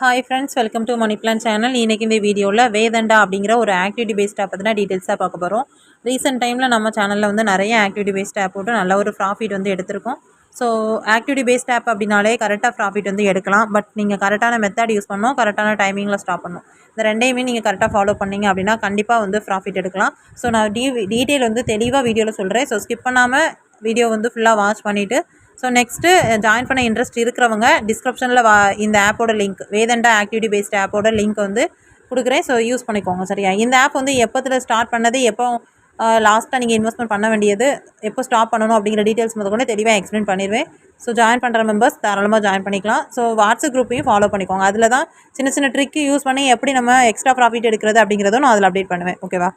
Hi friends, welcome to money plan channel. இன்றைக்கி இந்த வீடியோவில் வேதண்டா அப்படிங்கிற ஒரு ஆக்டிவிட்டி பேஸ்ட் ஆப் பற்றின டீட்டெயில்ஸாக பார்க்க போகிறோம். ரீசெண்ட் டைமில் நம்ம சேனலில் வந்து நிறைய ஆக்டிவிட்டி பேஸ்ட் ஆப் போட்டு நல்ல ஒரு ப்ராஃபிட் வந்து எடுத்திருக்கோம். ஸோ ஆக்டிவிட்டி பேஸ்ட் ஆப் அப்படின்னாலே கரெக்டாக ப்ராஃபிட் வந்து எடுக்கலாம். பட் நீங்கள் கரெக்டான மெத்தட் யூஸ் பண்ணணும், கரெக்டான டைமிங்கில் ஸ்டாப் பண்ணணும். இந்த ரெண்டையுமே நீங்கள் கரெக்டாக ஃபாலோ பண்ணிங்க அப்படின்னா கண்டிப்பாக வந்து ப்ராஃபிட் எடுக்கலாம். ஸோ நான் டீட்டெயில் வந்து தெளிவாக வீடியோவில் சொல்கிறேன். ஸோ ஸ்கிப் பண்ணாமல் வீடியோ வந்து ஃபுல்லாக வாட்ச் பண்ணிவிட்டு நெக்ஸ்ட்டு ஜாயின் பண்ண இன்ட்ரெஸ்ட் இருக்கிறவங்க டிஸ்கிரிப்ஷனில் இந்த ஆப்போட லிங்க், வேதண்டா ஆக்டிவிட்டி பேஸ்ட் ஆப்போட லிங்க் வந்து கொடுக்குறேன். ஸோ யூஸ் பண்ணிக்கோங்க. சரியா? இந்த ஆப் வந்து எப்போத்தில் ஸ்டார்ட் பண்ணது, எப்போ லாஸ்ட்டாக நீங்கள் இன்வெஸ்ட்மெண்ட் பண்ண வேண்டியது, எப்போ ஸ்டாப் பண்ணணும் அப்படிங்கிற டீட்டெயில்ஸ் கூட தெளிவாக எக்ஸ்பிளைன் பண்ணிடுவேன். ஸோ ஜாயின் பண்ணுற மெம்பர்ஸ் தாராளமாக ஜாயின் பண்ணிக்கலாம். ஸோ வாட்ஸ்அப் குரூப்பையும் ஃபாலோ பண்ணிக்கோங்க. அதில் தான் சின்ன சின்ன ட்ரிக் யூஸ் பண்ணி எப்படி நம்ம எக்ஸ்ட்ரா ப்ராஃபிட் எடுக்கிறது அப்படிங்கிறதும் நான் அதில் அப்டேட் பண்ணுவேன். ஓகேவா?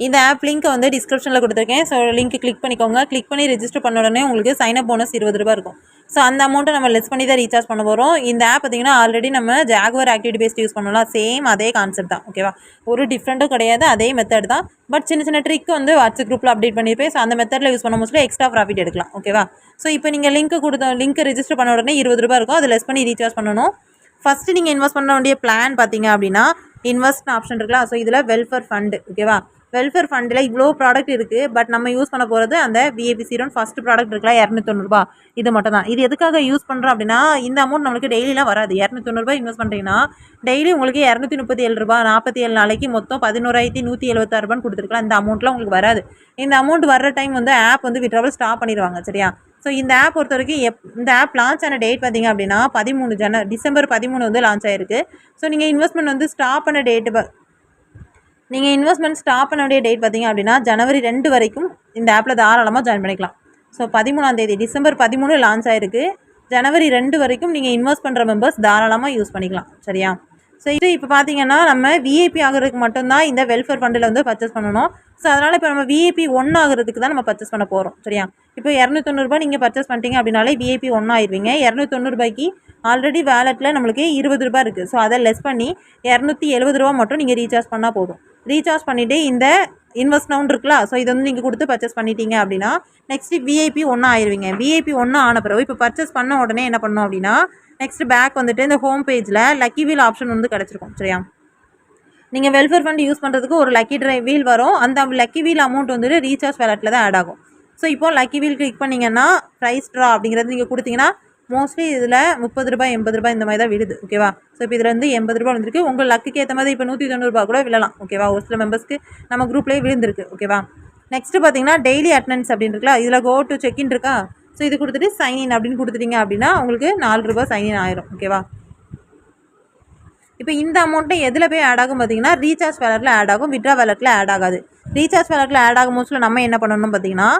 இந்த ஆப் லிங்க் வந்து டிஸ்கிரிப்ஷனில் கொடுத்துருக்கேன். ஸோ லிங்க் கிளிக் பண்ணிக்கோங்க. கிளிக் பண்ணி ரெஜிஸ்டர் பண்ண உடனே உங்களுக்கு சைனப் போனஸ் ₹20 இருக்கும். ஸோ அந்த அமௌண்ட்டை நம்ம லெஸ் பண்ணி தான் ரீசார்ஜ் பண்ண போகிறோம். இந்த ஆப் பார்த்திங்கன்னா ஆல்ரெடி நம்ம ஜாகுவர் ஆக்டிவிட்டி பேஸ்ட் யூஸ் பண்ணலாம். சேம் அதே கான்செப்ட் தான். ஓகேவா? ஒரு டிஃப்ரெண்ட்டும் கிடையாது, அதே மெத்தட் தான். பட் சின்ன சின்ன ட்ரிக் வந்து வாட்ஸ்அப் குரூப்பில் அப்டேட் பண்ணியிருப்பேன். ஸோ அந்த மெத்தடில் யூஸ் பண்ண மோஸ்ட்லி எக்ஸ்ட்ரா ப்ராஃபிட் எடுக்கலாம். ஓகேவா? ஸோ இப்போ நீங்கள் லிங்க் ரெஜிஸ்டர் பண்ண உடனே ₹20 இருக்கும். அது லெஸ் பண்ணி ரீசார்ஜ் பண்ணணும். ஃபஸ்ட்டு நீங்கள் இன்வெஸ்ட் பண்ண வேண்டிய பிளான் பார்த்தீங்க அப்படின்னா இன்வெஸ்ட் ஆப்ஷன் இருக்கலாம். ஸோ இதில் வெல்ஃபேர் ஃபண்டு. ஓகேவா? வெல்ஃபேர் ஃபண்டில் இவ்வளோ ப்ராடக்ட் இருக்குது. பட் நம்ம யூஸ் பண்ண போகிறது அந்த விஏபி சீரோன் ஃபஸ்ட்டு ப்ராடக்ட் இருக்கலாம், ₹290. இது மட்டும் தான். இது எதுக்காக யூஸ் பண்ணுறோம் அப்படின்னா, இந்த அமௌண்ட் நம்மளுக்கு டெய்லிலாம் வராது. ₹290 இன்வெஸ்ட் பண்ணுறீங்கன்னா டெய்லி உங்களுக்கு ₹237, 47 நாளைக்கு மொத்தம் ₹11,176 கொடுத்துருக்கலாம். இந்த அமௌண்ட்லாம் உங்களுக்கு வராது. இந்த அமௌண்ட் வர்ற டைம் வந்து ஆப் வந்து விட்ராவல் ஸ்டாப் பண்ணிடுவாங்க. சரியா? ஸோ இந்த ஆப் பொறுத்த வரைக்கும் இந்த ஆப் லான்ச் ஆன டேட் பார்த்திங்க அப்படின்னா டிசம்பர் 13 வந்து லான்ச் ஆகிருக்கு. ஸோ நீங்கள் இன்வெஸ்ட்மெண்ட் வந்து ஸ்டாப் பண்ண வேண்டிய டேட் பார்த்திங்க அப்படின்னா ஜனவரி 2 வரைக்கும் இந்த ஆப்பில் தாராளமாக ஜாயின் பண்ணிக்கலாம். ஸோ 13ஆம் தேதி டிசம்பர் 13 லான்ச் ஆகிருக்கு. ஜனவரி 2 வரைக்கும் நீங்கள் இன்வெஸ்ட் பண்ணுற மெம்பர்ஸ் தாராளமாக யூஸ் பண்ணிக்கலாம். சரியா? ஸோ இது இப்போ பார்த்தீங்கன்னா நம்ம விஐபி ஆகிறதுக்கு மட்டும்தான் இந்த வெல்ஃபேர் ஃபண்டில் வந்து பர்ச்சேஸ் பண்ணணும். ஸோ அதனால் இப்போ நம்ம விஐபி 1 ஆகிறதுக்கு தான் நம்ம பர்ச்சேஸ் பண்ண போகிறோம். சரியா? இப்போ ₹290 நீங்கள் பர்ச்சேஸ் பண்ணிட்டீங்க அப்படின்னாலே விஐபி 1 ஆயிடுவீங்க. ₹290 ஆல்ரெடி வேலெட்டில் நம்மளுக்கு ₹20 இருக்குது. ஸோ அதை லெஸ் பண்ணி ₹270 மட்டும் நீங்கள் ரீசார்ஜ் பண்ணால் போதும். ரீசார்ஜ் பண்ணிவிட்டு இந்த இன்வெஸ்ட் நவுன் இருக்குல்ல, ஸோ இதை வந்து நீங்கள் கொடுத்து பர்ச்சேஸ் பண்ணிட்டீங்க அப்படின்னா நெக்ஸ்ட்டு விஐபி 1 ஆயிடுவீங்க. விஐபி 1 ஆன பிறகு இப்போ பர்ச்சேஸ் பண்ண உடனே என்ன பண்ணணும் அப்படின்னா நெக்ஸ்ட் பேக் வந்துட்டு இந்த ஹோம் பேஜில் லக்கி வீல் ஆப்ஷன் வந்து கிடச்சிருக்கும். சரியா? நீங்கள் வெல்ஃபேர் ஃபண்ட் யூஸ் பண்ணுறதுக்கு ஒரு லக்கி வீல் வரும். அந்த லக்கி வீல் அமௌண்ட் வந்துட்டு ரீசார்ஜ் வேலெட்டில் தான் ஆட் ஆகும். ஸோ இப்போது லக்கி வீல் கிளிக் பண்ணிங்கன்னா ப்ரைஸ் ட்ரா அப்படிங்கிறது நீங்கள் கொடுத்தீங்கன்னா மோஸ்ட்லி இதில் ₹30, ₹80 இந்த மாதிரி தான் விடுது. ஓகேவா? ஸோ இப்போ இதில் வந்து ₹80 வந்துருக்கு. உங்கள் லக்குக்கு ஏற்ற மாதிரி இப்போ ₹190 கூட விழலாம். ஓகேவா? ஒரு சில மெம்பர்ஸ்க்கு நம்ம குரூப்லேயே விழுந்திருக்கு. ஓகேவா? நெக்ஸ்ட்டு பார்த்தீங்கன்னா டெய்லி அட்டனன்ஸ் அப்படின்னு இருக்குல்ல, இதில் கோ டு செக்இன் இருக்கா. ஸோ இது கொடுத்துட்டு சைன்இன் அப்படின்னு கொடுத்துட்டீங்க அப்படின்னா உங்களுக்கு ₹4 சைன்இன் ஆயிரும். ஓகேவா? இப்போ இந்த அமௌண்ட்டை எதில் போய் ஆட் ஆகும் பார்த்தீங்கன்னா ரீசார்ஜ் வேலெட்டில் ஆட் ஆகும், விட்ரா வேலெட்டில் ஆட் ஆகாது. ரீசார்ஜ் வேலெட்டில் ஆட் ஆகும் மோஸ்ட்ல நம்ம என்ன பண்ணணும் பார்த்தீங்கன்னா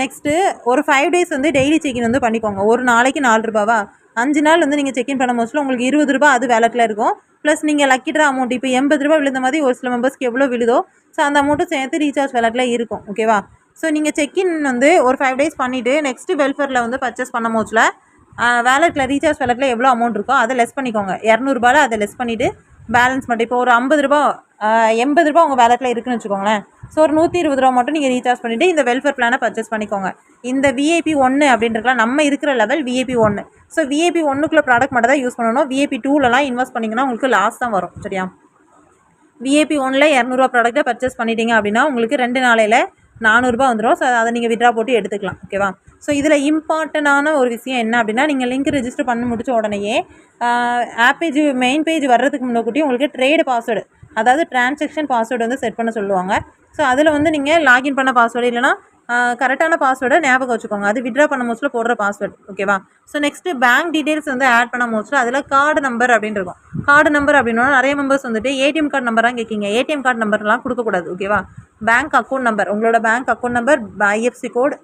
நெக்ஸ்ட்டு ஒரு 5 டேஸ் வந்து டெய்லி செக்இன் வந்து பண்ணிக்கோங்க. ஒரு நாளைக்கு ₹4, 5 நாள் வந்து நீங்கள் செக்இன் பண்ண மோஸ்ட்ல உங்களுக்கு ₹20 அது வேலெட்டில் இருக்கும். ப்ளஸ் நீங்கள் லக்கி ட்ரா அமௌண்ட் இப்போ ₹80 விழுந்த மாதிரி ஒரு சில மெம்பர்ஸ்க்கு எவ்வளோ விழுதோ ஸோ அந்த அமௌண்ட்டும் சேர்த்து ரீசார்ஜ் வேலெட்டில் இருக்கும். ஓகேவா? ஸோ நீங்கள் செக்இன் வந்து ஒரு 5 டேஸ் பண்ணிவிட்டு நெக்ஸ்ட்டு வெல்ஃபேரில் வந்து பர்ச்சேஸ் பண்ண மோஸ்ட்ல வேலெட்டில் ரீசார்ஜ் வேலெட்டில் எவ்வளோ அமௌண்ட் இருக்கோ அதை லெஸ் பண்ணிக்கோங்க. ₹200 அதை லெஸ் பண்ணிவிட்டு பேலன்ஸ் மட்டும் இப்போ ஒரு ₹50, ₹80 உங்கள் வேலெட்டில் இருக்குன்னு வச்சுக்கோங்களேன். ஸோ ஒரு ₹120 மட்டும் நீங்கள் ரீசார்ஜ் பண்ணிவிட்டு இந்த வெல்ஃபேர் பிளானை பர்ச்சேஸ் பண்ணிக்கோங்க. இந்த விஐபி 1 அப்படின்றதுலாம் நம்ம இருக்கிற லெவல் விஐபி 1. ஸோ விஐபி 1க்குள்ள ப்ராடக்ட் மட்டும் தான் யூஸ் பண்ணணும். விஐபி 2லலாம் இன்வெஸ்ட் பண்ணிங்கன்னா உங்களுக்கு லாஸ் தான் வரும். சரியா? விஐபி 1ல் ₹200 ப்ராடக்ட்டை பர்ச்சேஸ் பண்ணிட்டீங்க அப்படின்னா உங்களுக்கு 2 நாளையில் ₹400 வந்துடும். ஸோ அதை நீங்கள் விட்ரா போட்டு எடுத்துக்கலாம். ஓகேவா? ஸோ இதில் இம்பார்ட்டண்டான ஒரு விஷயம் என்ன அப்படின்னா நீங்கள் லிங்க் ரெஜிஸ்டர் பண்ணி முடிச்ச உடனேயே ஆப் பேஜ் மெயின் பேஜ் வர்றதுக்கு முன்னாடி உங்களுக்கு ட்ரேடு பாஸ்வேர்டு, அதாவது டிரான்சாக்ஷன் பாஸ்வேர்டு வந்து செட் பண்ண சொல்லுவாங்க. ஸோ அதில் வந்து நீங்கள் லாகின் பண்ண பாஸ்வேர்டு இல்லைனா கரெக்டான பாஸ்வேர்டை ஞாபகம் வச்சுக்கோங்க. அது விட்ரா பண்ண மோஸ்ட்ல போடுற பாஸ்வேர்டு. ஓகேவா? ஸோ நெக்ஸ்ட்டு பேங்க் டீட்டெயில்ஸ் வந்து ஆட் பண்ண மோஸ்ட்ல அதில் கார்டு நம்பர் அப்படின்னு இருக்கும். கார்டு நம்பர் அப்படின்னா நிறைய மெம்பர்ஸ் வந்துட்டு ஏடிஎம் கார்டு நம்பராக கேட்கிங்க. ஏடிஎம் கார்டு நம்பர்லாம் கொடுக்கக்கூடாது. ஓகேவா? பேங்க் அக்கௌண்ட் நம்பர், உங்களோட bank account number, IFSC code,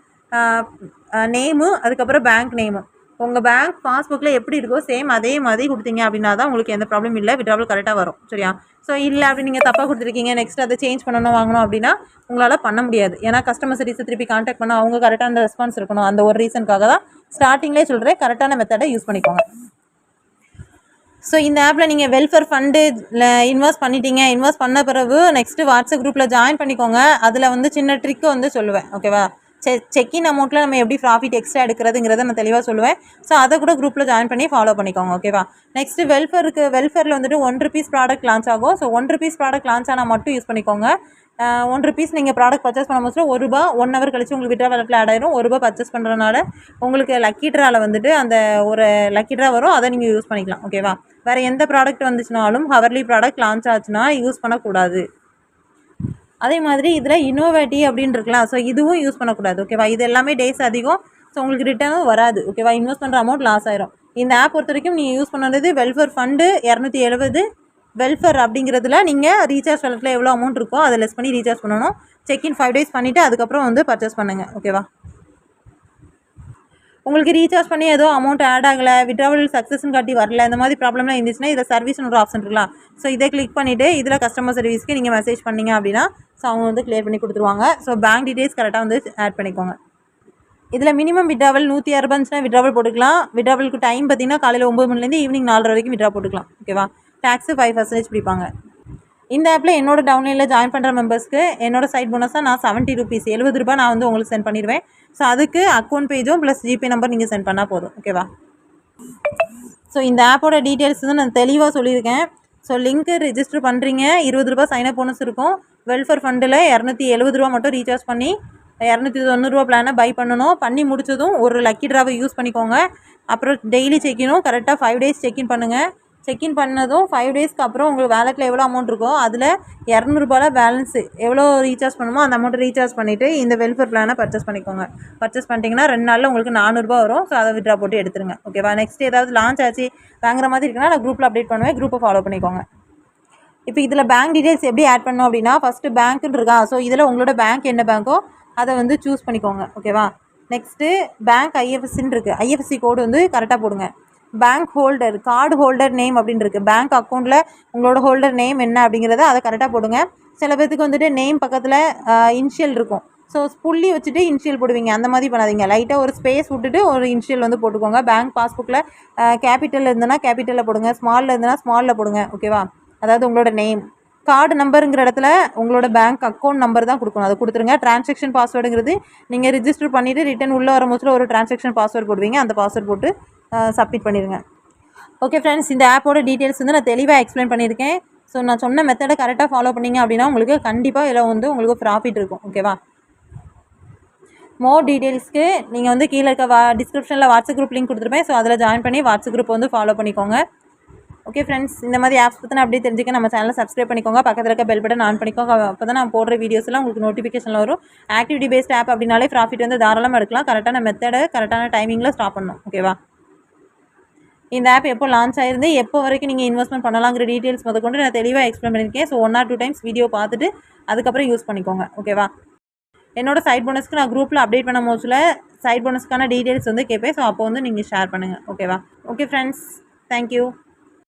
name, அதுக்கப்புறம் பேங்க் நேமு உங்கள் பேங்க் பாஸ்புக்கில் எப்படி இருக்கோ சேம் அதே மாதிரி கொடுத்தீங்க அப்படின்னா தான் உங்களுக்கு எந்த ப்ராப்ளம் இல்லை, விட்ராவல் கரெக்டாக வரும். சரியா? ஸோ இல்லை அப்படி நீங்கள் தப்பாக கொடுத்துருக்கீங்க, நெக்ஸ்ட் அதை சேஞ்ச் பண்ணணும் வாங்கணும் அப்படின்னா உங்களால் பண்ண முடியாது. ஏன்னா கஸ்டமர் சர்வீஸை திருப்பி கான்டாக்ட் பண்ணால் அவங்க கரெக்டான ரெஸ்பான்ஸ் இருக்கணும். அந்த ஒரு ரீசனுக்காக தான் ஸ்டார்டிங்லேயே சொல்கிறேன், கரெக்டான மெத்தடை யூஸ் பண்ணிக்கோங்க. ஸோ இந்த ஆப்பில் நீங்கள் வெல்ஃபேர் ஃபண்டு இன்வெஸ்ட் பண்ணிட்டீங்க. இன்வெஸ்ட் பண்ண பிறகு நெக்ஸ்ட்டு வாட்ஸ்அப் குரூப்பில் ஜாயின் பண்ணிக்கோங்க. அதில் வந்து சின்ன ட்ரிக்கு வந்து சொல்லுவேன். ஓகேவா? செக்கின் அமௌண்ட்டில் நம்ம எப்படி ப்ராஃபிட் எக்ஸ்ட்ரா எடுக்கிறதுங்கிறத நான் தெளிவாக சொல்லுவேன். ஸோ அதை கூட குரூப்பில் ஜாயின் பண்ணி ஃபாலோ பண்ணிக்கோங்க. ஓகேவா? நெக்ஸ்ட்டு வெல்ஃபேரில் வந்துட்டு ₹1 ப்ராடக்ட் லான்ச் ஆகும். ஸோ ₹1 ப்ராடக்ட் லான்ச் ஆனால் மட்டும் யூஸ் பண்ணிக்கோங்க. ₹1 நீங்கள் ப்ராடக்ட் பர்ச்சேஸ் பண்ண முடிச்சுட்டு ₹1 1 ஹவர் கழிச்சு உங்களுக்கு விட்ரா வாலெட்டில் ஆட் ஆயிரும். ₹1 பர்ச்சேஸ் பண்ணுறதுனால உங்களுக்கு லக்கி ட்ராவில் வந்துட்டு அந்த ஒரு லக்கி ட்ரா வரும். அதை நீங்கள் யூஸ் பண்ணிக்கலாம். ஓகேவா? வேறு எந்த ப்ராடக்ட் வந்துச்சுனாலும் ஹவர்லி ப்ராடக்ட் லான்ச் ஆச்சுன்னா யூஸ் பண்ணக்கூடாது. அதே மாதிரி இதில் இன்னோவேட்டிவ் அப்படின்னு இருக்கலாம். ஸோ இதுவும் யூஸ் பண்ணக்கூடாது. ஓகேவா? இது எல்லாமே டேஸ் அதிகம். ஸோ உங்களுக்கு ரிட்டர்னும் வராது. ஓகேவா? இன்வெஸ்ட் பண்ணுற அமௌண்ட் லாஸ் ஆயிரும். இந்த ஆப் பொறுத்த வரைக்கும் நீங்கள் யூஸ் பண்ணுறது வெல்ஃபேர் ஃபண்டு 270 வெல்ஃபேர் அப்படிங்கிறதுல நீங்கள் ரீசார்ஜ் வாலெட்டில் எவ்வளோ அமௌண்ட் இருக்கோ அதை லெஸ் பண்ணி ரீசார்ஜ் பண்ணணும். செக்இன் 5 days பண்ணிவிட்டு அதுக்கப்புறம் வந்து பர்ச்சேஸ் பண்ணுங்கள். ஓகேவா? உங்களுக்கு ரீசார்ஜ் பண்ணி ஏதோ அமௌண்ட் ஆட் ஆகலை, விட்ராவல் சக்ஸஸ்ன்னு காட்டி வரல, இந்த மாதிரி ப்ராப்ளம்லாம் இருந்துச்சுன்னா இதில் சர்வீஸ்னு ஒரு ஆப்ஷன் இருக்கலாம். ஸோ இதை கிளிக் பண்ணிவிட்டு இதில் கஸ்டமர் சர்வீஸ்க்கு நீங்கள் மெசேஜ் பண்ணிங்க அப்படின்னா ஸோ அவங்க வந்து கிளியர் பண்ணி கொடுத்துருவாங்க. ஸோ பேங்க் டீட்டெயில்ஸ் கரெக்டாக வந்து ஆட் பண்ணிக்கோங்க. இதில் மினிமம் விட்ராவல் ₹106 இருந்துச்சுன்னா விட்ராவல் போட்டுக்கலாம். விட்ராவலுக்கு டைம் பார்த்தீங்கன்னா காலையில் 9 மணிலேருந்து ஈவினிங் 4:30 வரைக்கும் விட்ரா போட்டுக்கலாம். ஓகேவா? டேக்ஸு 5% பிடிப்பாங்க. இந்த ஆப்பில் என்னோட டவுன்லைனில் ஜாயின் பண்ணுற மெம்பர்ஸ்க்கு என்னோட சைட் போனஸாக நான் ₹70 ₹70 நான் வந்து உங்களுக்கு சென்ட் பண்ணிடுவேன். ஸோ அதுக்கு அக்கௌண்ட் பேஜும் ப்ளஸ் ஜிபே நம்பர் நீங்கள் சென்ட் பண்ணால் போதும். ஓகேவா? ஸோ இந்த ஆப்போட டீட்டெயில்ஸ் வந்து நான் தெளிவாக சொல்லியிருக்கேன். ஸோ லிங்க்கு ரிஜிஸ்டர் பண்ணுறீங்க, ₹20 சைனப் போனஸ் இருக்கும். வெல்ஃபேர் ஃபண்டில் ₹270 மட்டும் ரீசார்ஜ் பண்ணி ₹290 பிளானை பை பண்ணணும். பண்ணி முடிச்சதும் ஒரு லக்கி ட்ராவை யூஸ் பண்ணிக்கோங்க. அப்புறம் டெய்லி செக்கினும் கரெக்டாக 5 days செக்இன் பண்ணுங்கள். செக்இன் பண்ணதும் 5 daysக்கு அப்புறம் உங்களுக்கு வேலெட்டில் எவ்வளோ அமௌண்ட் இருக்கோ அதில் ₹200 பேலன்ஸு எவ்வளோ ரீசார்ஜ் பண்ணுமோ அந்த அமௌண்ட்டை ரீசார்ஜ் பண்ணிவிட்டு இந்த வெல்ஃபேர் பிளானை பர்ச்சேஸ் பண்ணிக்கோங்க. பர்ச்சேஸ் பண்ணிட்டீங்கன்னா 2 நாளில் உங்களுக்கு ₹400 வரும். ஸோ அதை விட்ரா போட்டு எடுத்துருங்க. ஓகேவா? நெக்ஸ்ட் ஏதாவது லான்ச் ஆச்சு வாங்குற மாதிரி இருக்குன்னா நான் குரூப்பில் அப்டேட் பண்ணுவேன். குரூப்பை ஃபாலோ பண்ணிக்கோங்க. இப்போ இதில் பேங்க் டீட்டெயில்ஸ் எப்படி ஆட் பண்ணணும் அப்படின்னா ஃபஸ்ட்டு பேங்க்குன்னு இருக்கா. ஸோ இதில் உங்களோட பேங்க் என்ன பேங்க்கோ அதை வந்து சூஸ் பண்ணிக்கோங்க. ஓகேவா? நெக்ஸ்ட்டு பேங்க் ஐஎஃப்எஸ்சின்னு இருக்குது. ஐஎஃப்எஸ்சி கோடு வந்து கரெக்டாக போடுங்க. Bank holder card holder name அப்படின்னு இருக்குது. பேங்க் அக்கௌண்ட்டில் உங்களோட ஹோல்டர் நேம் என்ன அப்படிங்கிறத அதை கரெக்டாக போடுங்க. சில பேர்த்துக்கு வந்துட்டு நேம் பக்கத்தில் இனிஷியல் இருக்கும். ஸோ புள்ளி வச்சுட்டு இனிஷியல் போடுவீங்க. அந்த மாதிரி பண்ணாதீங்க. லைட்டாக ஒரு ஸ்பேஸ் விட்டுட்டு ஒரு இனிஷியல் வந்து போட்டுக்கோங்க. பேங்க் பாஸ்புக்கில் கேபிட்டலில் இருந்ததுன்னா கேபிட்டலில் போடுங்க, ஸ்மாலில் இருந்ததுன்னா ஸ்மாலில் போடுங்க. ஓகேவா? அதாவது உங்களோட நேம். கார்டு நம்பருங்கிற இடத்துல உங்களோட பேங்க் அக்கௌண்ட் நம்பர் தான் கொடுக்கணும். அதை கொடுத்துருங்க. ட்ரான்சாக்ஷன் பாஸ்வேர்டுங்கிறது நீங்கள் ரிஜிஸ்டர் பண்ணிவிட்டு ரிட்டன் உள்ளே வரும்போது ஒரு ட்ரான்சாக்ஷன் பாஸ்வேர்டு போடுவீங்க. அந்த பாஸ்வேர்டு போட்டு சப்மிட் பண்ணிடுங்க. ஓகே ஃப்ரெண்ட்ஸ், இந்த ஆப்போட டீட்டெயில்ஸ் வந்து நான் தெளிவாக எக்ஸ்பிளைன் பண்ணியிருக்கேன். ஸோ நான் சொன்ன மெத்தடை கரெக்டாக ஃபாலோ பண்ணிங்க அப்படின்னா உங்களுக்கு கண்டிப்பாக இதில் வந்து உங்களுக்கு ப்ராஃபிட் இருக்கும். ஓகேவா? மோர் டீட்டெயில்ஸ்க்கு நீங்கள் வந்து கீழே இருக்க டிஸ்கிரிப்ஷனில் வாட்ஸ்அப் குரூப் லிங்க் கொடுத்துருப்பேன். ஸோ அதில் ஜாயின் பண்ணி வாட்ஸ்அப் குரூப் வந்து ஃபாலோ பண்ணிக்கோங்க. ஓகே ஃப்ரெண்ட்ஸ், இந்த மாதிரி ஆப்ஸ் பற்றி அப்படியே தெரிஞ்சுக்க நம்ம சேனலை சப்ஸ்கிரைப் பண்ணிக்கோங்க. பக்கத்தில் இருக்க பெல் பட்டன் ஆன் பண்ணிக்கோங்க. அப்போ தான் நான் போடுற வீடியோஸ்லாம் உங்களுக்கு நோட்டிஃபிகேஷனில் வரும். ஆக்டிவிட்டி பேஸ்ட் ஆப் அப்படின்னாலே ப்ராஃபிட் வந்து தாராளமாக எடுக்கலாம். கரெக்டான மெத்தடை கரெக்டான டைமிங்கில் ஸ்டாப் பண்ணணும். ஓகேவா? இந்த ஆப் எப்போ லான்ச் ஆயிருந்து எப்போ வரைக்கும் நீங்கள் இன்வெஸ்ட்மெண்ட் பண்ணலாங்கிற டீட்டெயில்ஸ் முதற்கொண்டு நான் தெளிவாக எக்ஸ்பிளைன் பண்ணியிருக்கேன். ஸோ 1 or 2 times வீடியோ பார்த்துட்டு அதுக்கப்புறம் யூஸ் பண்ணிக்கோங்க. ஓகேவா? என்னோட சைட் போனஸ்க்கு நான் குரூப்பில் அப்டேட் பண்ண போதில் சைட் போனஸ்க்கான டீட்டெயில்ஸ் வந்து கேட்பேன். ஸோ அப்போ வந்து நீங்கள் ஷேர் பண்ணுங்கள். ஓகேவா? Okay friends, thank you.